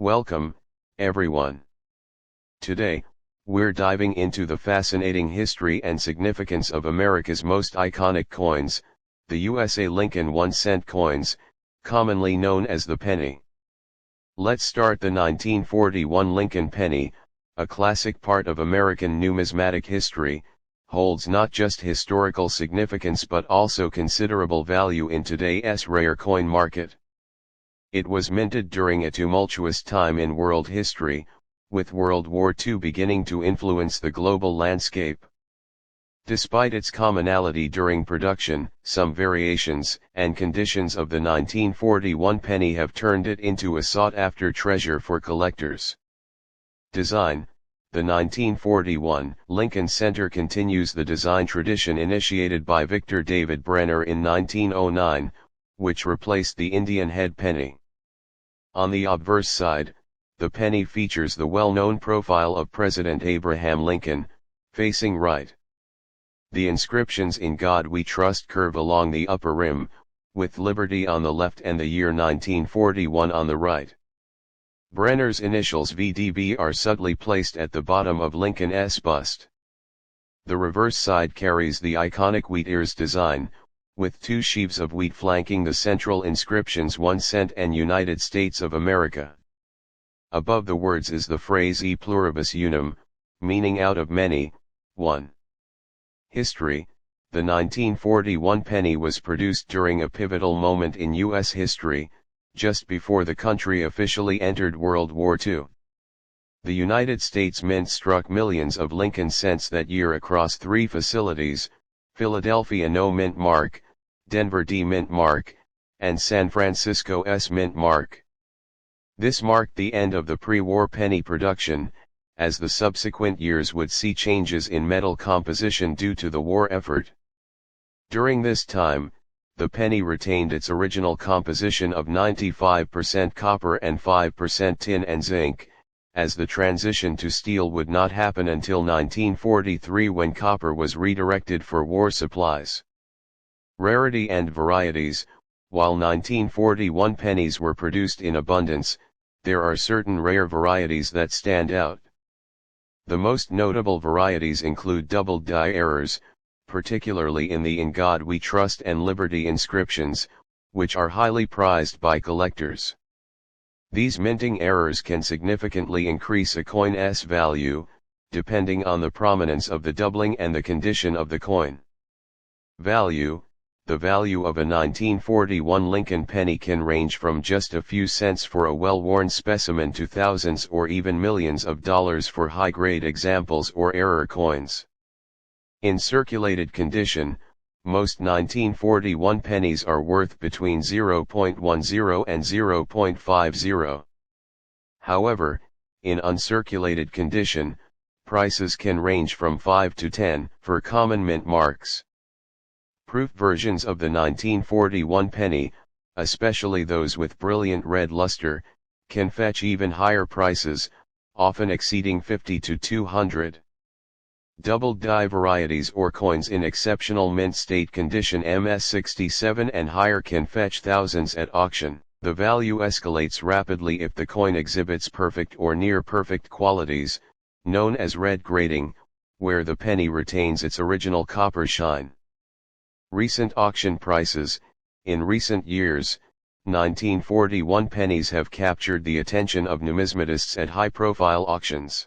Welcome, everyone. Today, we're diving into the fascinating history and significance of America's most iconic coins, the USA Lincoln 1-cent coins, commonly known as the penny. Let's start the 1941 Lincoln penny, a classic part of American numismatic history, holds not just historical significance but also considerable value in today's rare coin market. It was minted during a tumultuous time in world history, with World War II beginning to influence the global landscape. Despite its commonality during production, some variations and conditions of the 1941 penny have turned it into a sought-after treasure for collectors. Design: the 1941 Lincoln Center continues the design tradition initiated by Victor David Brenner in 1909, which replaced the Indian head penny. On the obverse side, the penny features the well-known profile of President Abraham Lincoln, facing right. The inscriptions "In God We Trust" curve along the upper rim, with Liberty on the left and the year 1941 on the right. Brenner's initials VDB are subtly placed at the bottom of Lincoln's bust. The reverse side carries the iconic wheat ears design, with two sheaves of wheat flanking the central inscriptions 1 cent and United States of America. Above the words is the phrase "E pluribus unum," meaning out of many, one. History: the 1941 penny was produced during a pivotal moment in U.S. history, just before the country officially entered World War II. The United States Mint struck millions of Lincoln cents that year across three facilities: Philadelphia No Mint Mark, Denver D Mint Mark, and San Francisco S Mint Mark. This marked the end of the pre-war penny production, as the subsequent years would see changes in metal composition due to the war effort. During this time, the penny retained its original composition of 95% copper and 5% tin and zinc, as the transition to steel would not happen until 1943 when copper was redirected for war supplies. Rarity and varieties: while 1941 pennies were produced in abundance, there are certain rare varieties that stand out. The most notable varieties include double die errors, particularly in the "In God We Trust" and Liberty inscriptions, which are highly prized by collectors. These minting errors can significantly increase a coin's value, depending on the prominence of the doubling and the condition of the coin. Value: the value of a 1941 Lincoln penny can range from just a few cents for a well-worn specimen to thousands or even millions of dollars for high-grade examples or error coins. In circulated condition, most 1941 pennies are worth between 0.10 and 0.50. However, in uncirculated condition, prices can range from 5 to 10 for common mint marks. Proof versions of the 1941 penny, especially those with brilliant red luster, can fetch even higher prices, often exceeding $50 to $200. Double die varieties or coins in exceptional mint state condition MS67 and higher can fetch thousands at auction. The value escalates rapidly if the coin exhibits perfect or near perfect qualities, known as red grading, where the penny retains its original copper shine. Recent auction prices: in recent years, 1941 pennies have captured the attention of numismatists at high-profile auctions.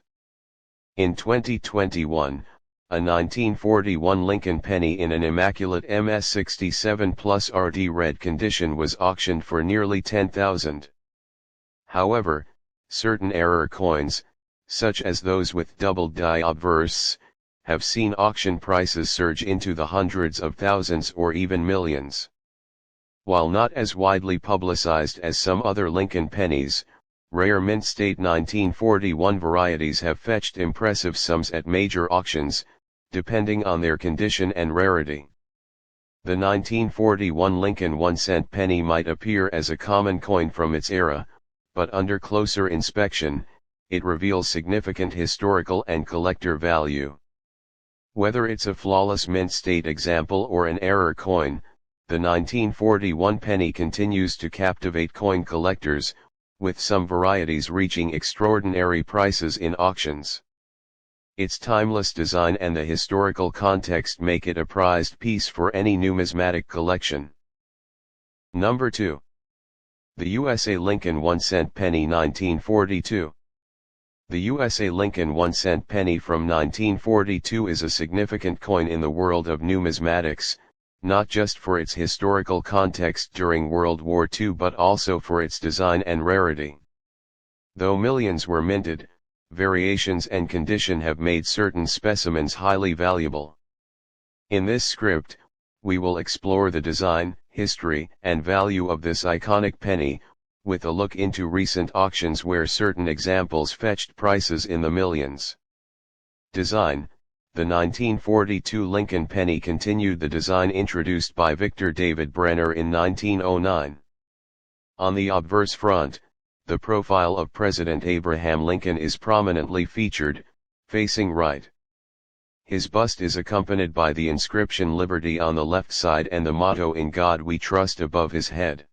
In 2021, a 1941 Lincoln penny in an immaculate MS67 plus RD red condition was auctioned for nearly $10,000. However, certain error coins, such as those with double die obverse, have seen auction prices surge into the hundreds of thousands or even millions. While not as widely publicized as some other Lincoln pennies, rare mint state 1941 varieties have fetched impressive sums at major auctions, depending on their condition and rarity. The 1941 Lincoln 1-cent penny might appear as a common coin from its era, but under closer inspection, it reveals significant historical and collector value. Whether it's a flawless mint state example or an error coin, the 1941 penny continues to captivate coin collectors, with some varieties reaching extraordinary prices in auctions. Its timeless design and the historical context make it a prized piece for any numismatic collection. Number 2. The USA Lincoln 1-cent penny 1942. The USA Lincoln 1-cent penny from 1942 is a significant coin in the world of numismatics, not just for its historical context during World War II but also for its design and rarity. Though millions were minted, variations and condition have made certain specimens highly valuable. In this script, we will explore the design, history, and value of this iconic penny, with a look into recent auctions where certain examples fetched prices in the millions. Design: the 1942 Lincoln penny continued the design introduced by Victor David Brenner in 1909. On the obverse front, the profile of President Abraham Lincoln is prominently featured, facing right. His bust is accompanied by the inscription Liberty on the left side and the motto In God We Trust above his head.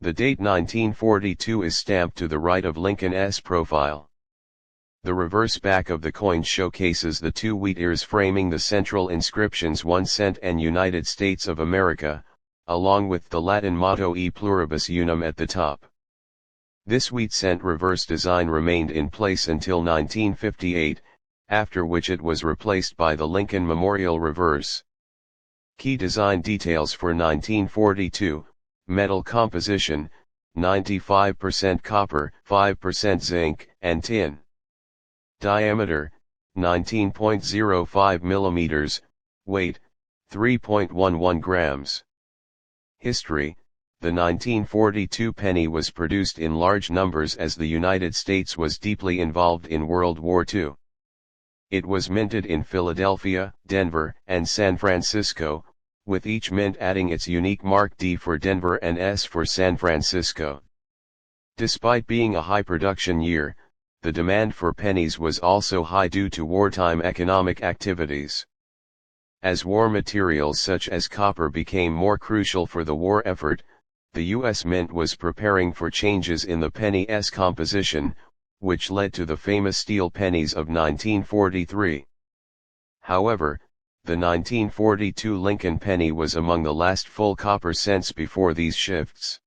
The date 1942 is stamped to the right of Lincoln's profile. The reverse back of the coin showcases the two wheat ears framing the central inscriptions 1 cent and United States of America, along with the Latin motto E Pluribus Unum at the top. This wheat cent reverse design remained in place until 1958, after which it was replaced by the Lincoln Memorial reverse. Key design details for 1942: metal composition, 95% copper, 5% zinc, and tin. Diameter, 19.05 mm, weight, 3.11 grams. History: the 1942 penny was produced in large numbers as the United States was deeply involved in World War II. It was minted in Philadelphia, Denver, and San Francisco, with each mint adding its unique mark D for Denver and S for San Francisco. Despite being a high production year, the demand for pennies was also high due to wartime economic activities. As war materials such as copper became more crucial for the war effort, the U.S. Mint was preparing for changes in the penny's composition, which led to the famous steel pennies of 1943. However, the 1942 Lincoln penny was among the last full copper cents before these shifts.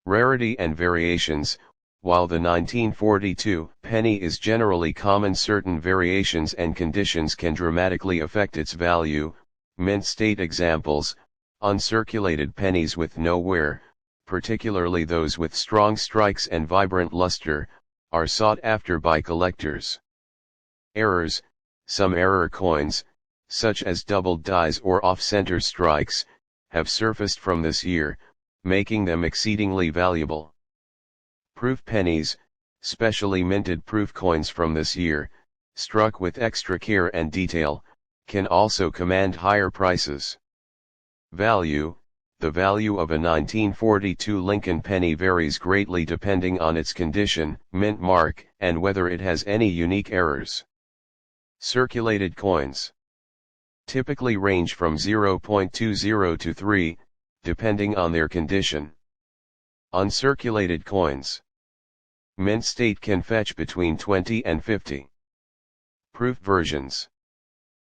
Rarity and variations: while the 1942 penny is generally common, certain variations and conditions can dramatically affect its value. Mint state examples: uncirculated pennies with no wear, particularly those with strong strikes and vibrant luster, are sought after by collectors. Errors: some error coins, such as doubled dies or off-center strikes, have surfaced from this year, making them exceedingly valuable. Proof pennies, specially minted proof coins from this year, struck with extra care and detail, can also command higher prices. Value: the value of a 1942 Lincoln penny varies greatly depending on its condition, mint mark, and whether it has any unique errors. Circulated coins typically range from 0.20 to 3, depending on their condition. Uncirculated coins mint state can fetch between 20 and 50. Proof versions,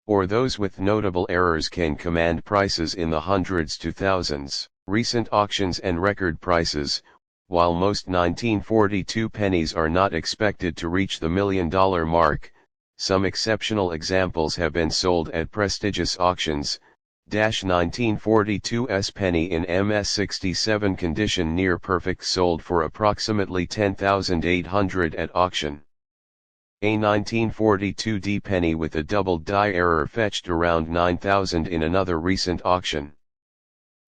or those with notable errors, can command prices in the hundreds to thousands. Recent auctions and record prices: while most 1942 pennies are not expected to reach the $1 million mark, some exceptional examples have been sold at prestigious auctions. 1942's penny in MS67 condition near perfect sold for approximately $10,800 at auction. A 1942D penny with a double die error fetched around $9,000 in another recent auction.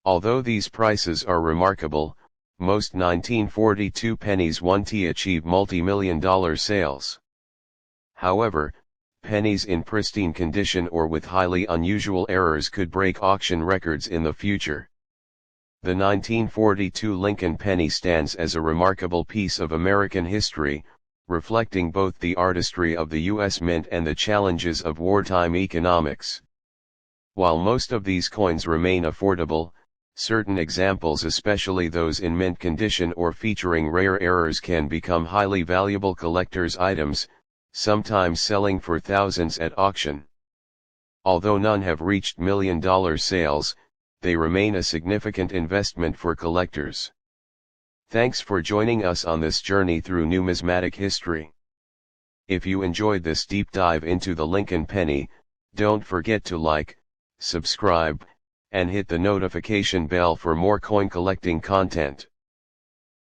Although these prices are remarkable, most 1942 pennies won't achieve multi-million-dollar sales. However, pennies in pristine condition or with highly unusual errors could break auction records in the future. The 1942 Lincoln penny stands as a remarkable piece of American history, reflecting both the artistry of the U.S. Mint and the challenges of wartime economics. While most of these coins remain affordable, Certain examples, especially those in mint condition or featuring rare errors, can become highly valuable collector's items, sometimes selling for thousands at auction. Although none have reached million-dollar sales, they remain a significant investment for collectors. Thanks for joining us on this journey through numismatic history. If you enjoyed this deep dive into the Lincoln penny, don't forget to like, subscribe, and hit the notification bell for more coin collecting content.